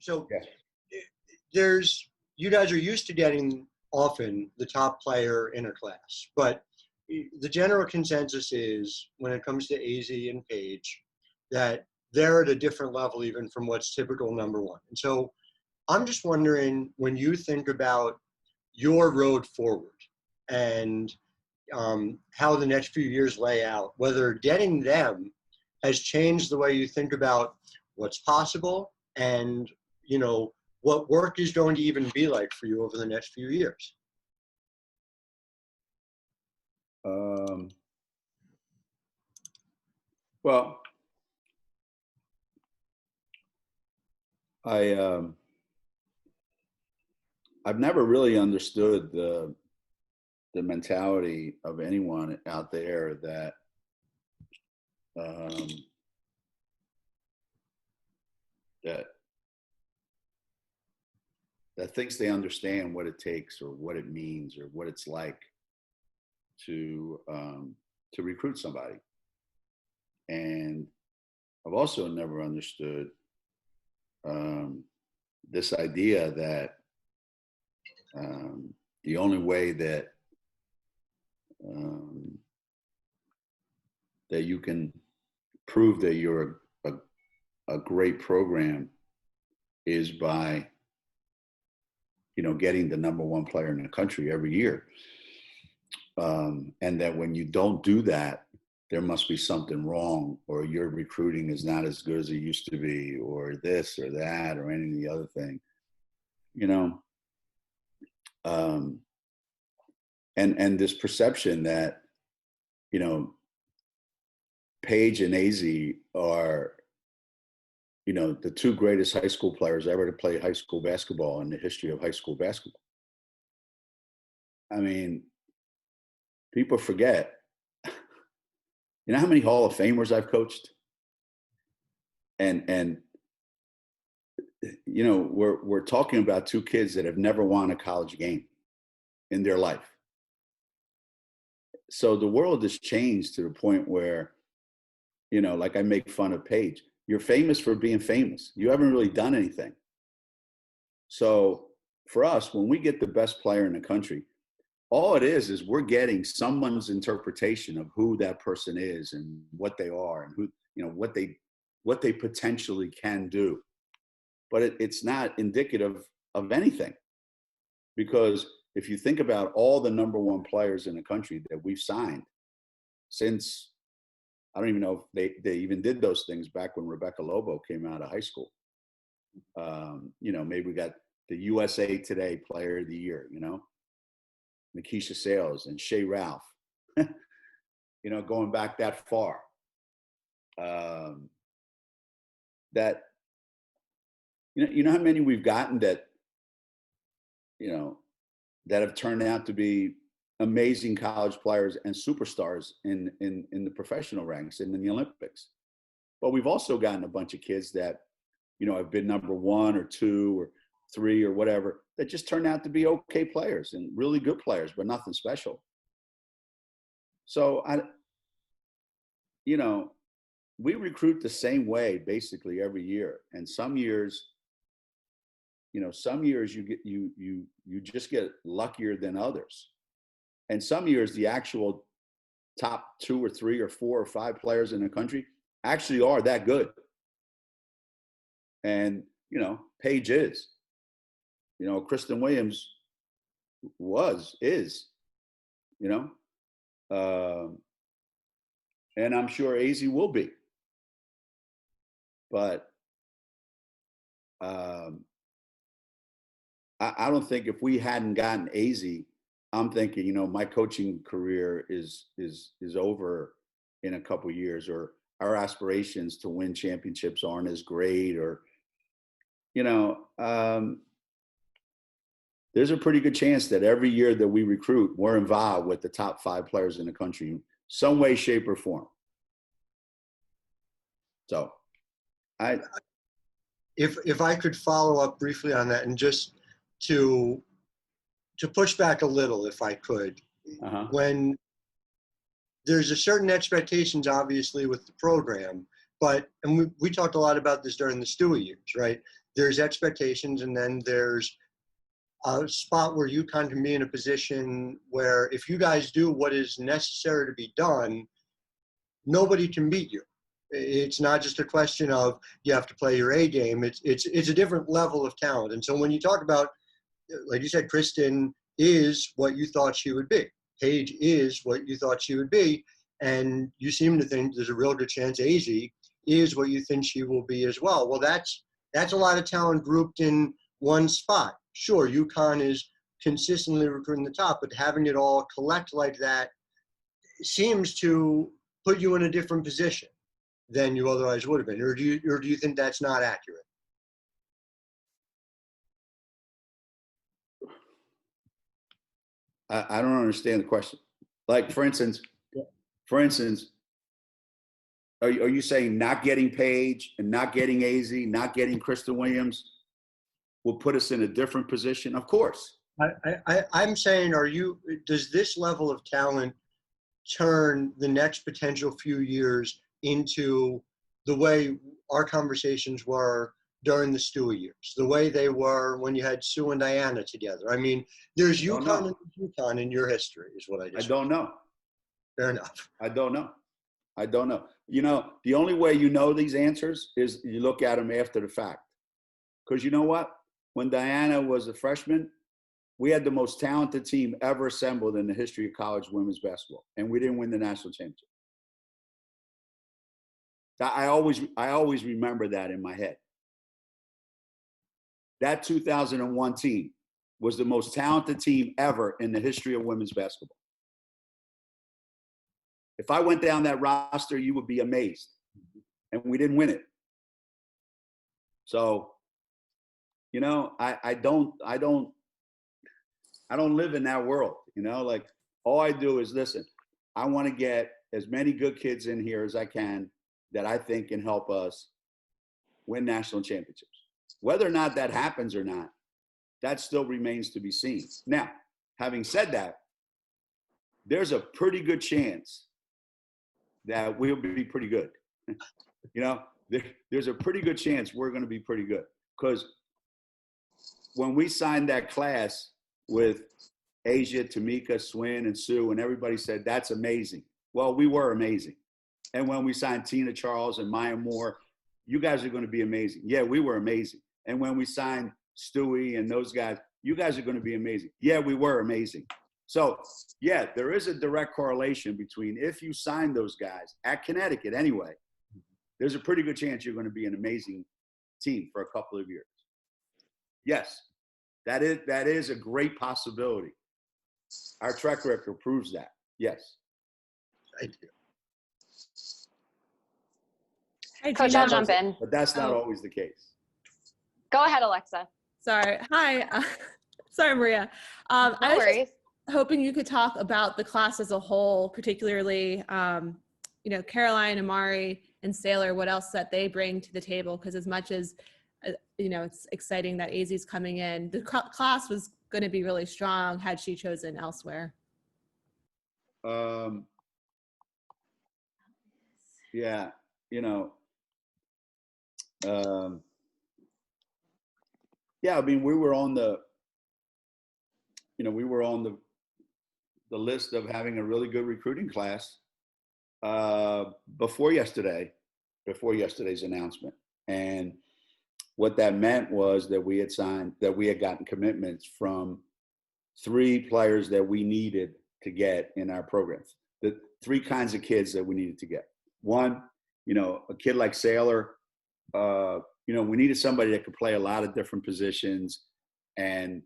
So Yeah. you guys are used to getting often the top player in a class, but the general consensus is when it comes to AZ and Paige that they're at a different level even from what's typical number one. And so I'm just wondering, when you think about your road forward and how the next few years lay out, whether getting them has changed the way you think about what's possible and, what work is going to even be like for you over the next few years. Well, I've never really understood the mentality of anyone out there that that thinks they understand what it takes or what it means or what it's like to recruit somebody. And I've also never understood this idea that the only way that that you can prove that you're a great program is by getting the number one player in the country every year, and that when you don't do that, there must be something wrong, or your recruiting is not as good as it used to be, or this or that or any of the other thing, and this perception that Paige and AZ are the two greatest high school players ever to play high school basketball in the history of high school basketball. I mean, people forget, how many Hall of Famers I've coached? And we're talking about two kids that have never won a college game in their life. So the world has changed to the point where, like I make fun of Paige. You're famous for being famous. You haven't really done anything. So for us, when we get the best player in the country, all it is we're getting someone's interpretation of who that person is and what they are and who, what they potentially can do. But it's not indicative of anything, because if you think about all the number one players in the country that we've signed since, I don't even know if they even did those things back when Rebecca Lobo came out of high school. Maybe we got the USA Today Player of the Year, Nikisha Sales and Shea Ralph, going back that far. That, how many we've gotten that, that have turned out to be amazing college players and superstars in the professional ranks and in the Olympics. But we've also gotten a bunch of kids that, have been number one or two or three or whatever, that just turned out to be okay players and really good players, but nothing special. So we recruit the same way basically every year. And some years, you just get luckier than others. And some years, the actual top 2 or 3 or 4 or 5 players in the country actually are that good. And, Paige is. Kristen Williams is, and I'm sure AZ will be. But I don't think if we hadn't gotten AZ, I'm thinking, my coaching career is over in a couple of years, or our aspirations to win championships aren't as great, or, there's a pretty good chance that every year that we recruit, we're involved with the top 5 players in the country, some way, shape, or form. So, if I could follow up briefly on that, and just to push back a little, if I could, when there's a certain expectations, obviously, with the program, and we talked a lot about this during the Stewie years, right? there's expectations, and then there's a spot where UConn can be in a position where if you guys do what is necessary to be done, nobody can beat you. It's not just a question of you have to play your A game. It's a different level of talent. And so when you talk about, like you said, Kristen is what you thought she would be. Paige is what you thought she would be. And you seem to think there's a real good chance AZ is what you think she will be as well. Well, that's a lot of talent grouped in one spot. Sure, UConn is consistently recruiting the top, but having it all collect like that seems to put you in a different position than you otherwise would have been. Or do you think that's not accurate? I don't understand the question. Like, for instance, are you saying not getting Paige and not getting AZ, not getting Kristen Williams will put us in a different position? Of course. I'm saying, does this level of talent turn the next potential few years into the way our conversations were during the Stewie years, the way they were when you had Sue and Diana together? I mean, there's UConn and UConn in your history, is what I just. I don't know. Fair enough. I don't know. You know, the only way you know these answers is you look at them after the fact. Because you know what? When Diana was a freshman, we had the most talented team ever assembled in the history of college women's basketball, and we didn't win the national championship. I always remember that in my head. That 2001 team was the most talented team ever in the history of women's basketball. If I went down that roster, you would be amazed. And we didn't win it. So, you know, I don't live in that world, you know, like all I do is listen. I want to get as many good kids in here as I can that I think can help us win national championships. Whether or not that happens or not, that still remains to be seen. Now, having said that, there's a pretty good chance that we'll be pretty good. You know, there's a pretty good chance we're going to be pretty good. Because when we signed that class with Asia, Tamika, Swin, and Sue, and everybody said, that's amazing. Well, we were amazing. And when we signed Tina Charles and Maya Moore, you guys are going to be amazing. Yeah, we were amazing. And when we signed Stewie and those guys, you guys are going to be amazing. Yeah, we were amazing. So, yeah, there is a direct correlation between if you sign those guys at Connecticut anyway, there's a pretty good chance you're going to be an amazing team for a couple of years. Yes, that is a great possibility. Our track record proves that. Yes. Thank you. Hey, Coach, Geno. I'll jump in. But that's not always the case. Go ahead, Alexa. Sorry. Hi. Sorry, Maria. No I was worries. just hoping you could talk about the class as a whole, particularly, you know, Caroline, Amari, and Sailor, what else that they bring to the table. Because as much as, you know, it's exciting that AZ's coming in, the class was going to be really strong had she chosen elsewhere. Yeah, you know, yeah, I mean, we were on the list of having a really good recruiting class before yesterday's announcement. And what that meant was that we had gotten commitments from 3 players that we needed to get in our programs. The 3 kinds of kids that we needed to get. One, you know, a kid like Sailor, you know, we needed somebody that could play a lot of different positions and,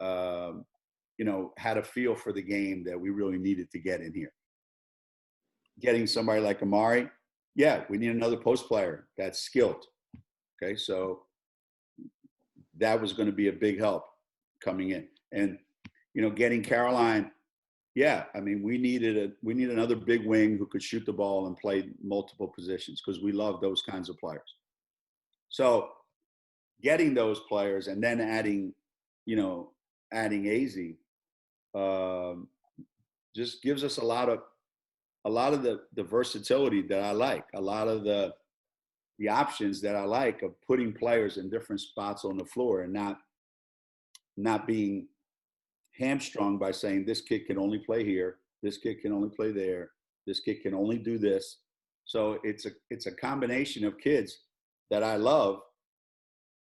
you know, had a feel for the game that we really needed to get in here. Getting somebody like Amari, yeah, we need another post player that's skilled. Okay, so that was going to be a big help coming in. And, you know, getting Caroline, yeah, I mean, we need another big wing who could shoot the ball and play multiple positions because we love those kinds of players. So getting those players and then adding AZ just gives us a lot of the versatility that I like, a lot of the, the options that I like of putting players in different spots on the floor and not being hamstrung by saying this kid can only play here, this kid can only play there, this kid can only do this. So it's a combination of kids that I love.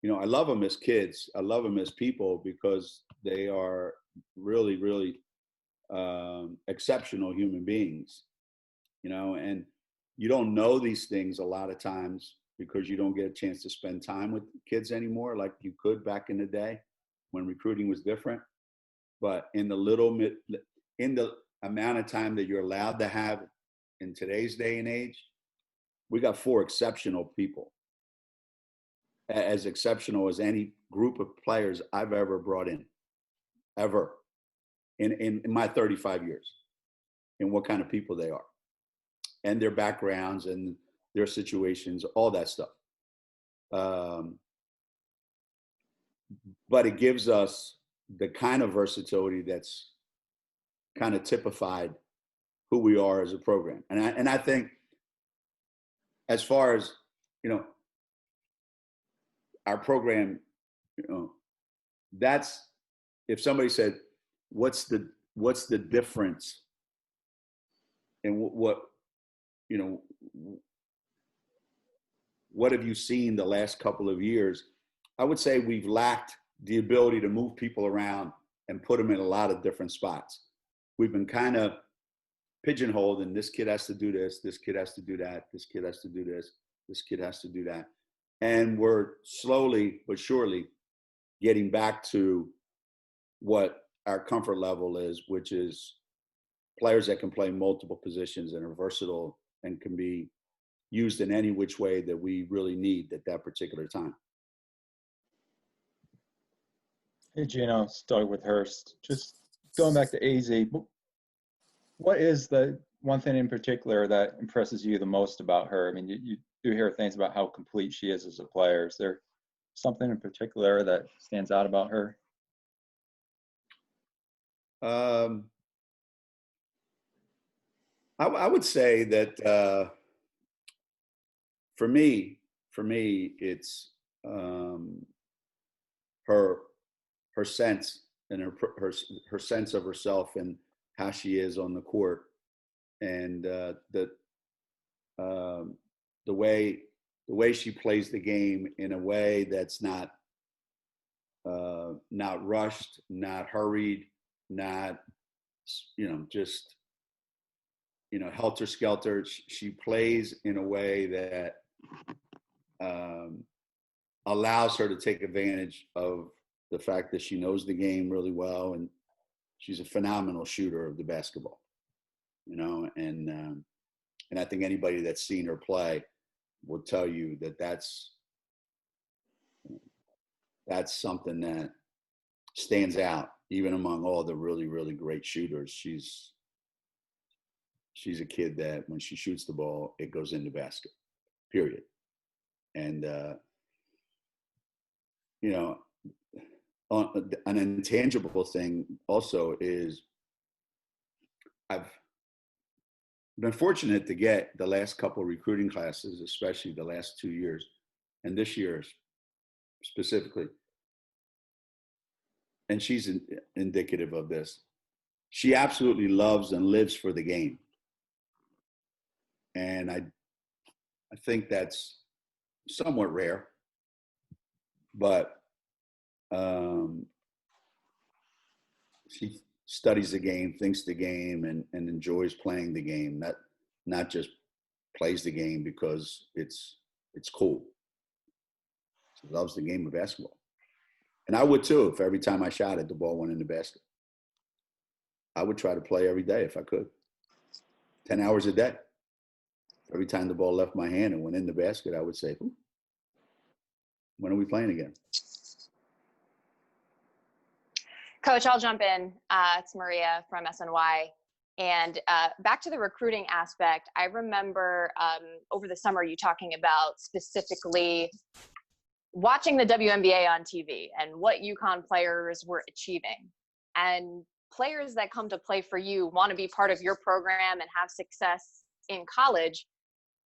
You know, I love them as kids. I love them as people because they are really, really exceptional human beings. You know, and you don't know these things a lot of times because you don't get a chance to spend time with kids anymore like you could back in the day when recruiting was different. But in the amount of time that you're allowed to have in today's day and age, we got 4 exceptional people, as exceptional as any group of players I've ever brought in, ever, in my 35 years, and what kind of people they are, and their backgrounds and their situations, all that stuff. But it gives us the kind of versatility that's kind of typified who we are as a program. And I think as far as, you know, our program, you know, that's, if somebody said, what's the difference in what, you know, what have you seen the last couple of years? I would say we've lacked the ability to move people around and put them in a lot of different spots. We've been kind of pigeonholed, and this kid has to do this, this kid has to do that, this kid has to do this, this kid has to do that. And we're slowly but surely getting back to what our comfort level is, which is players that can play multiple positions and are versatile and can be used in any which way that we really need at that particular time. Hey, Geno, start with Hurst. Just going back to AZ, what is the one thing in particular that impresses you the most about her? I mean, you do hear things about how complete she is as a player. Is there something in particular that stands out about her? I would say that for me, it's her sense and her sense of herself and how she is on the court, and the way she plays the game in a way that's not rushed, not hurried, not, you know, just, you know, helter skelter. She plays in a way that allows her to take advantage of the fact that she knows the game really well, and she's a phenomenal shooter of the basketball, you know, and I think anybody that's seen her play will tell you that that's something that stands out even among all the really, really great shooters. She's a kid that when she shoots the ball, it goes in the basket, period. And, you know, an intangible thing also is I've been fortunate to get the last couple of recruiting classes, especially the last 2 years, and this year specifically. And she's indicative of this. She absolutely loves and lives for the game. And I think that's somewhat rare, but she studies the game, thinks the game, and enjoys playing the game. Not just plays the game because it's cool. She loves the game of basketball. And I would too if every time I shot it, the ball went in the basket. I would try to play every day if I could. 10 hours a day. Every time the ball left my hand and went in the basket, I would say, when are we playing again? Coach, I'll jump in. It's Maria from SNY. And back to the recruiting aspect, I remember over the summer you talking about specifically watching the WNBA on TV and what UConn players were achieving. And players that come to play for you want to be part of your program and have success in college.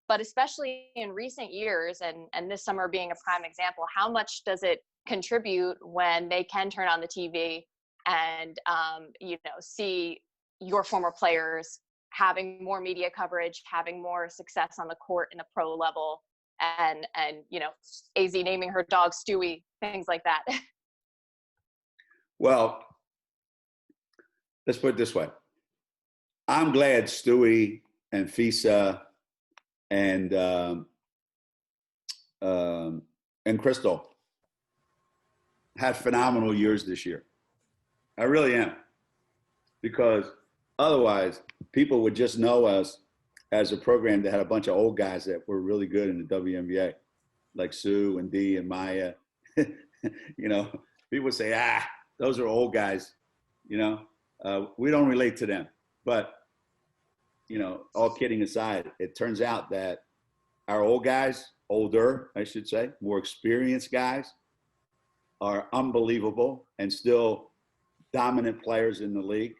But especially in recent years, and this summer being a prime example, how much does it contribute when they can turn on the TV and see your former players having more media coverage, having more success on the court in the pro level, and AZ naming her dog Stewie, things like that. Well, let's put it this way. I'm glad Stewie and Fisa and Crystal had phenomenal years this year. I really am. Because otherwise, people would just know us as a program that had a bunch of old guys that were really good in the WNBA, like Sue and Dee and Maya. People would say, those are old guys. We don't relate to them. But, all kidding aside, it turns out that our old guys, older, I should say, more experienced guys, are unbelievable and still dominant players in the league.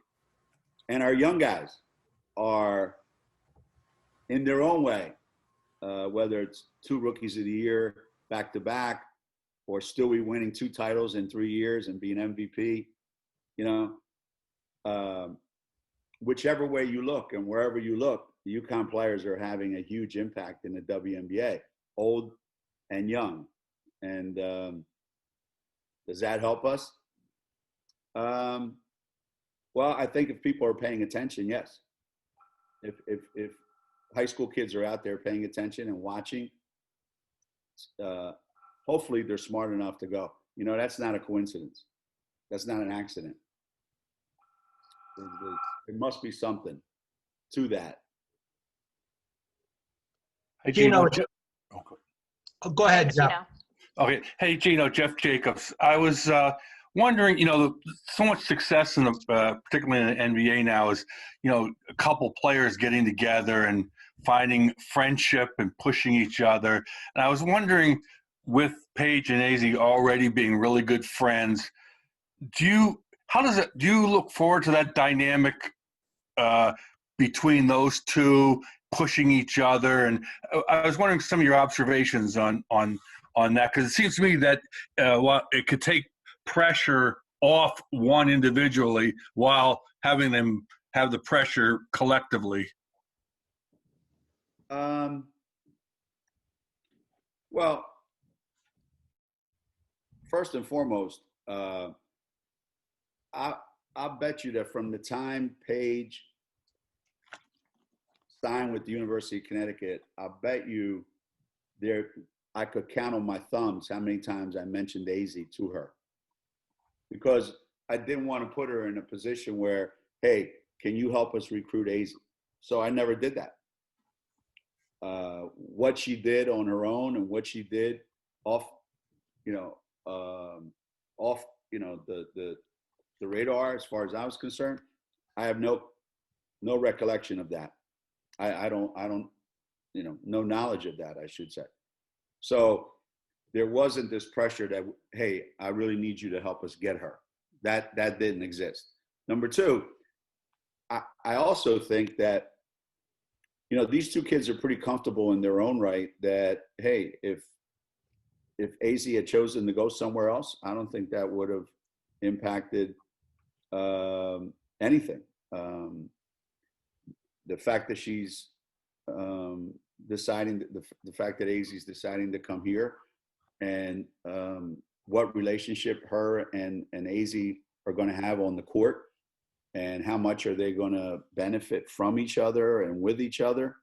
And our young guys are, in their own way, whether it's 2 rookies of the year back-to-back, or Stewie winning 2 titles in 3 years and being MVP, whichever way you look and wherever you look, the UConn players are having a huge impact in the WNBA, old and young. And does that help us? Well, I think if people are paying attention, yes. If high school kids are out there paying attention and watching, hopefully they're smart enough to go, that's not a coincidence. That's not an accident. There must be something to that. Hey, Geno. Go ahead, Jeff. Okay. Hey, Geno, Jeff Jacobs. I was wondering, so much success in the, particularly in the NBA now is, a couple players getting together and finding friendship and pushing each other. And I was wondering, with Paige and AZ already being really good friends, do you look forward to that dynamic between those two pushing each other? And I was wondering some of your observations on that, because it seems to me that it could take pressure off one individually while having them have the pressure collectively. Well, first and foremost, I'll bet you that from the time Paige signed with the University of Connecticut, I'll bet you I could count on my thumbs how many times I mentioned AZ to her. Because I didn't want to put her in a position where, hey, can you help us recruit AZ? So I never did that. What she did on her own and what she did off the radar, as far as I was concerned, I have no recollection of that. I don't no knowledge of that, I should say. So there wasn't this pressure that, hey, I really need you to help us get her. That didn't exist. Number two, I also think that, these two kids are pretty comfortable in their own right that, hey, if AZ had chosen to go somewhere else, I don't think that would have impacted anything. The fact that she's deciding, the fact that AZ is deciding to come here, and what relationship her and AZ are going to have on the court, and how much are they going to benefit from each other and with each other.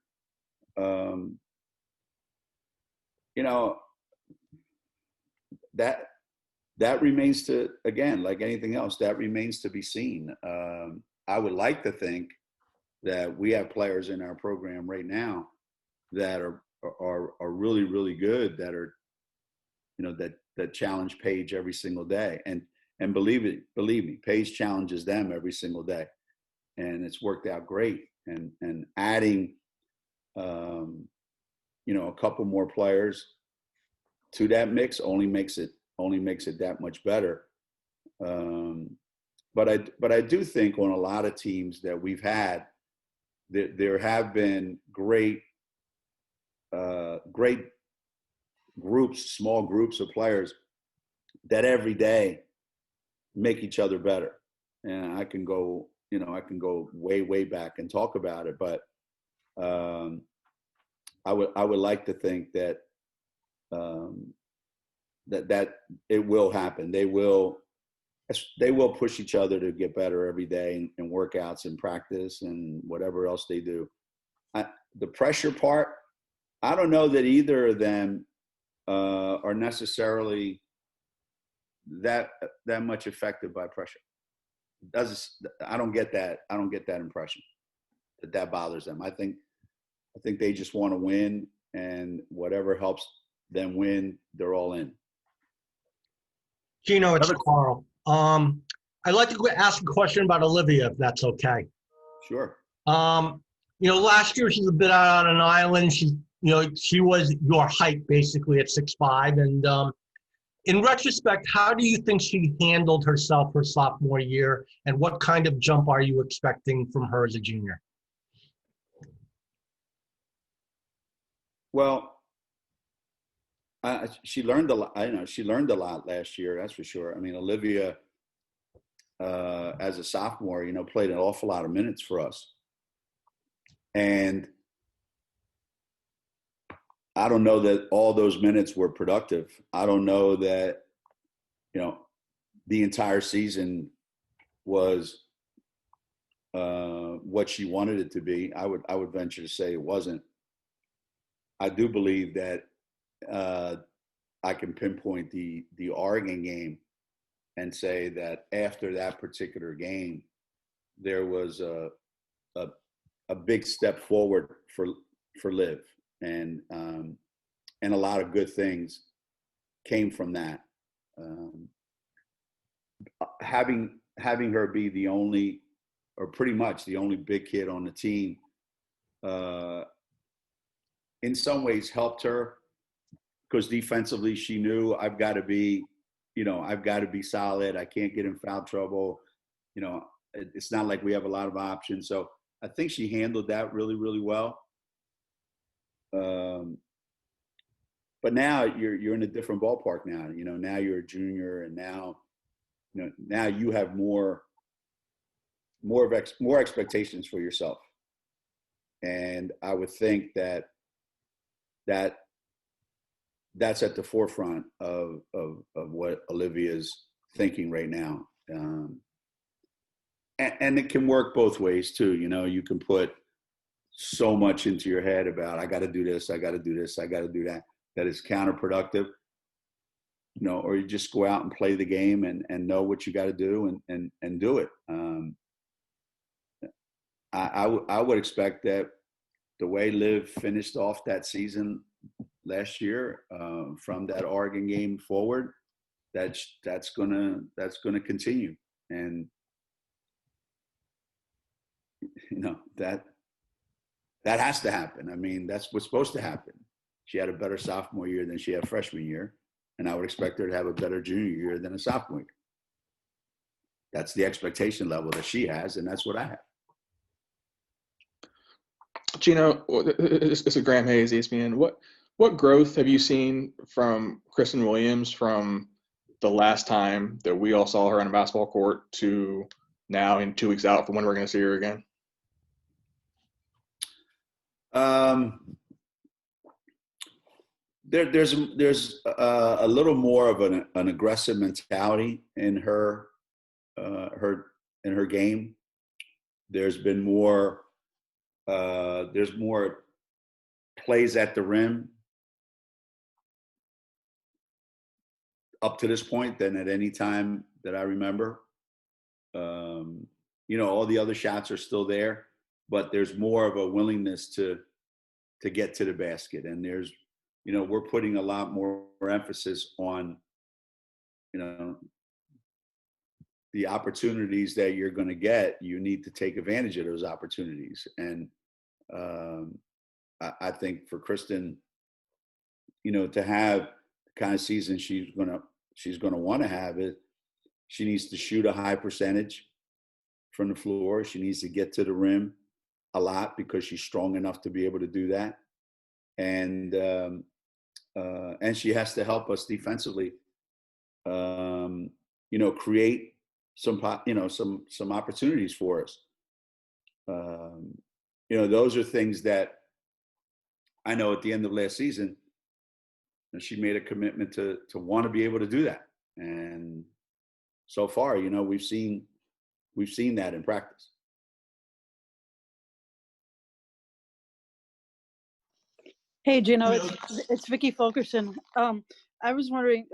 That remains to, again, like anything else, that remains to be seen. I would like to think that we have players in our program right now that are really, really good, that are, that challenge Paige every single day. And believe me, Paige challenges them every single day, and it's worked out great. And adding, a couple more players to that mix only makes it that much better. But I do think on a lot of teams that we've had, there have been great great groups, small groups of players that every day make each other better. And I can go way, way back and talk about it, but I would like to think that that it will happen. They will push each other to get better every day in workouts and practice and whatever else they do. The pressure part, I don't know that either of them are necessarily that much affected by pressure. I don't get that. I don't get that impression that bothers them. I think they just want to win, and whatever helps them win, they're all in. Geno, it's Carl. I'd like to ask a question about Olivia, if that's okay. Sure. Last year she was a bit out on an island. She was your height basically at 6'5", and in retrospect, how do you think she handled herself her sophomore year, and what kind of jump are you expecting from her as a junior? Well, she learned a lot. I know she learned a lot last year. That's for sure. I mean, Olivia, as a sophomore, played an awful lot of minutes for us, and I don't know that all those minutes were productive. I don't know that, the entire season was what she wanted it to be. I would venture to say it wasn't. I do believe that I can pinpoint the Oregon game and say that after that particular game, there was a big step forward for Liv, and a lot of good things came from that. Having her be the only, or pretty much the only big kid on the team, in some ways helped her, because defensively she knew I've got to be solid. I can't get in foul trouble. It's not like we have a lot of options. So I think she handled that really, really well. But now you're in a different ballpark now. Now you're a junior, and now you have more expectations for yourself. And I would think that's at the forefront of what Olivia's thinking right now. And it can work both ways too. You can put so much into your head about, I got to do this, I got to do this, I got to do that is counterproductive. Or you just go out and play the game and know what you got to do and do it. I would expect that the way Liv finished off that season last year, from that Oregon game forward, that's gonna continue, and that has to happen. I mean, that's what's supposed to happen. She had a better sophomore year than she had freshman year, and I would expect her to have a better junior year than a sophomore year. That's the expectation level that she has, and that's what I have. Geno, this is Graham Hayes, ESPN. What growth have you seen from Kristen Williams from the last time that we all saw her on a basketball court to now, in 2 weeks out from when we're going to see her again? There's a little more of an aggressive mentality in her game. There's been more. There's more plays at the rim up to this point than at any time that I remember. All the other shots are still there, but there's more of a willingness to get to the basket. And there's, we're putting a lot more emphasis on, the opportunities that you're going to get. You need to take advantage of those opportunities. And I think for Kristen, to have the kind of season she's gonna want to have it, she needs to shoot a high percentage from the floor. She needs to get to the rim a lot, because she's strong enough to be able to do that. and she has to help us defensively. Create some opportunities for us. Those are things that I know at the end of last season, she made a commitment to want to be able to do that. And so far, we've seen that in practice. Hey, Geno, it's Vicky Fulkerson. I was wondering,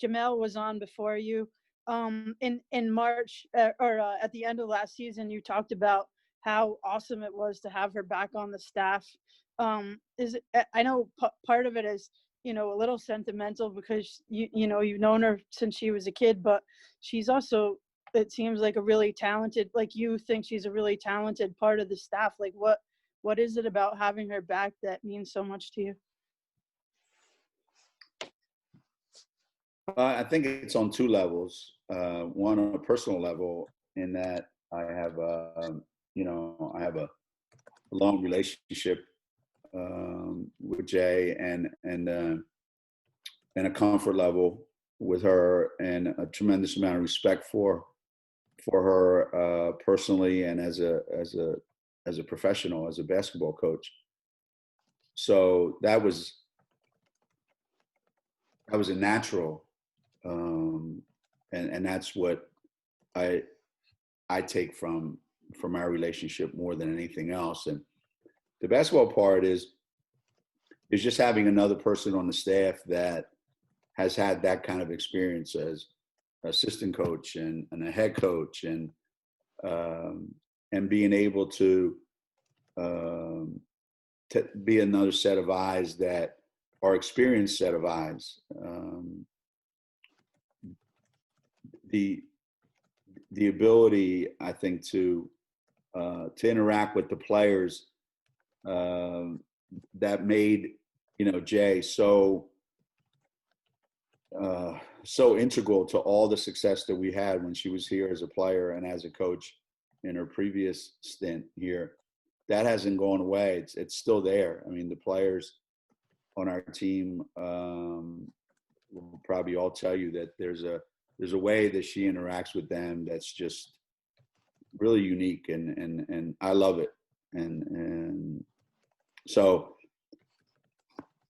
Jamel was on before you. In March or at the end of last season, you talked about how awesome it was to have her back on the staff. I know part of it is, a little sentimental because you've known her since she was a kid, but she's also, it seems like a really talented, like you think she's a really talented part of the staff. Like what is it about having her back that means so much to you? I think it's on two levels. One on a personal level, in that I have a long relationship with Jay, and a comfort level with her, and a tremendous amount of respect for her personally, and as a professional, as a basketball coach. So that was a natural, and that's what I take from our relationship more than anything else. And the basketball part is just having another person on the staff that has had that kind of experience as assistant coach and a head coach, and being able to be another set of eyes that are experienced set of eyes. The ability, I think, to interact with the players that made Jay so integral to all the success that we had when she was here as a player and as a coach in her previous stint here. That hasn't gone away. It's still there. I mean, the players on our team will probably all tell you that there's a way that she interacts with them that's just really unique, and I love it. And so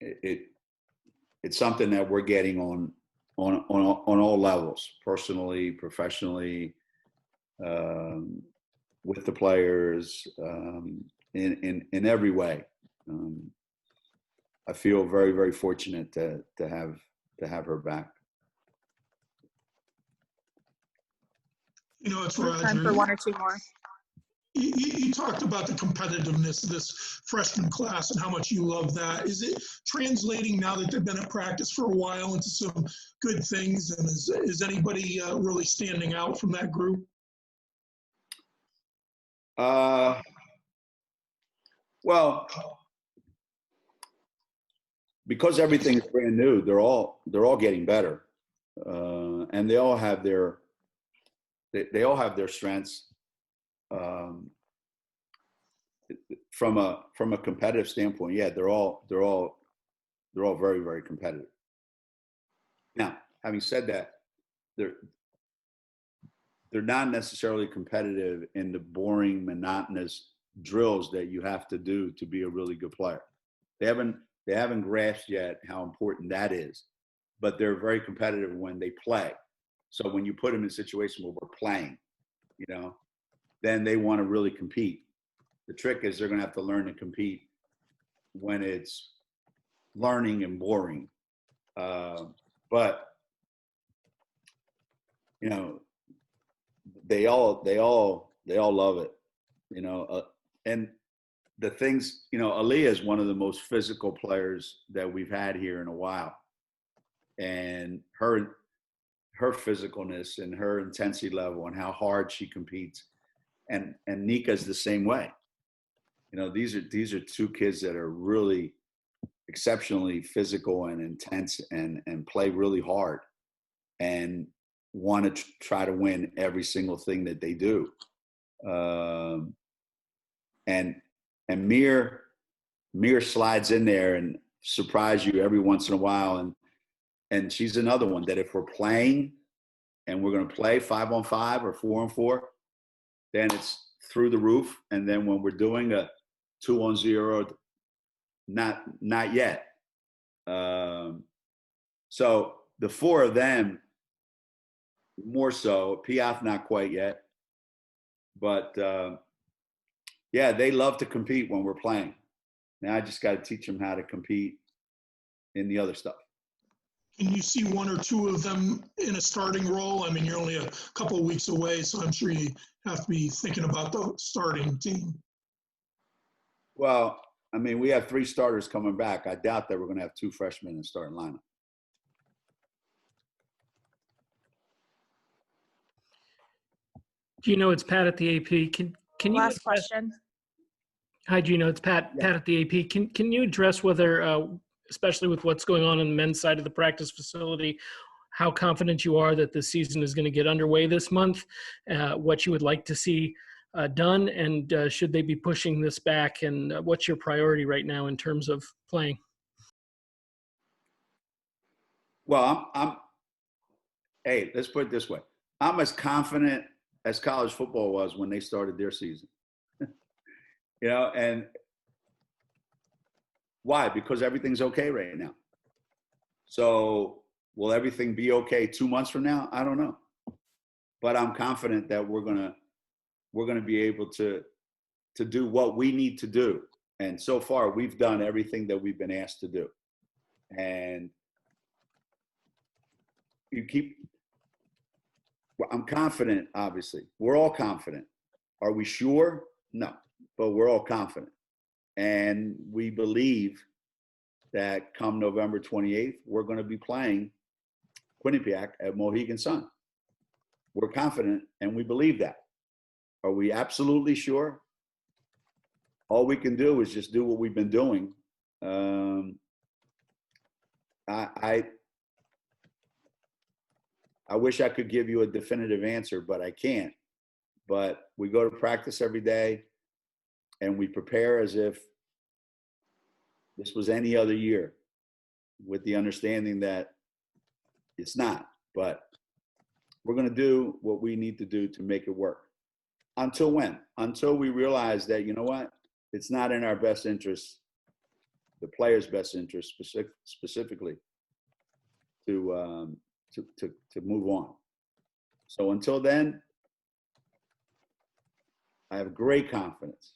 it's something that we're getting on all levels, personally, professionally, with the players, in every way. I feel very, very fortunate to have her back. It's Time Roger. for one or two more. You talked about the competitiveness of this freshman class and how much you love that. Is it translating, now that they've been at practice for a while, into some good things? And is anybody really standing out from that group? Well, because everything is brand new, they're all getting better, and they all have their strengths. From a competitive standpoint, yeah, they're all very, very competitive. Now, having said that, they're not necessarily competitive in the boring, monotonous drills that you have to do to be a really good player. They haven't grasped yet how important that is, but they're very competitive when they play. So when you put them in a situation where we're playing, then they want to really compete. The trick is they're going to have to learn to compete when it's learning and boring. But they all love it, and the things, Aaliyah is one of the most physical players that we've had here in a while, and her physicalness and her intensity level and how hard she competes, and Nika's the same way. These are two kids that are really exceptionally physical and intense, and play really hard, and want to try to win every single thing that they do. And Mir Mir slides in there and surprise you every once in a while. And she's another one that if we're playing and we're going to play 5-on-5 or 4-on-4, then it's through the roof. And then when we're doing a 2-on-0, not yet. So the four of them, more so. Piaf not quite yet, but yeah, they love to compete when we're playing. Now I just got to teach them how to compete in the other stuff. Can you see one or two of them in a starting role? I mean, you're only a couple of weeks away, so I'm sure you have to be thinking about the starting team. Well, I mean, we have 3 starters coming back. I doubt that we're going to have 2 freshmen in the starting lineup. Geno, it's Pat at the AP. Can you Last address, question. Hi, Geno, it's Pat. Yeah. Pat at the AP. Can you address whether, especially with what's going on the men's side of the practice facility, how confident you are that the season is going to get underway this month? What you would like to see done, and should they be pushing this back? And what's your priority right now in terms of playing? Well, hey, let's put it this way. I'm as confident as college football was when they started their season. You know, and why? Because everything's okay right now. So will everything be okay 2 months from now? I don't know. But I'm confident that we're gonna be able to do what we need to do. And so far we've done everything that we've been asked to do. And I'm confident, obviously. We're all confident. Are we sure? No, but we're all confident. And we believe that come November 28th, we're going to be playing Quinnipiac at Mohegan Sun. We're confident and we believe that. Are we absolutely sure? All we can do is just do what we've been doing. I wish I could give you a definitive answer, but I can't. But we go to practice every day and we prepare as if this was any other year, with the understanding that it's not. But we're going to do what we need to do to make it work. Until when? Until we realize that, you know what? It's not in our best interest, the players' best interest specifically, to move on. So until then, I have great confidence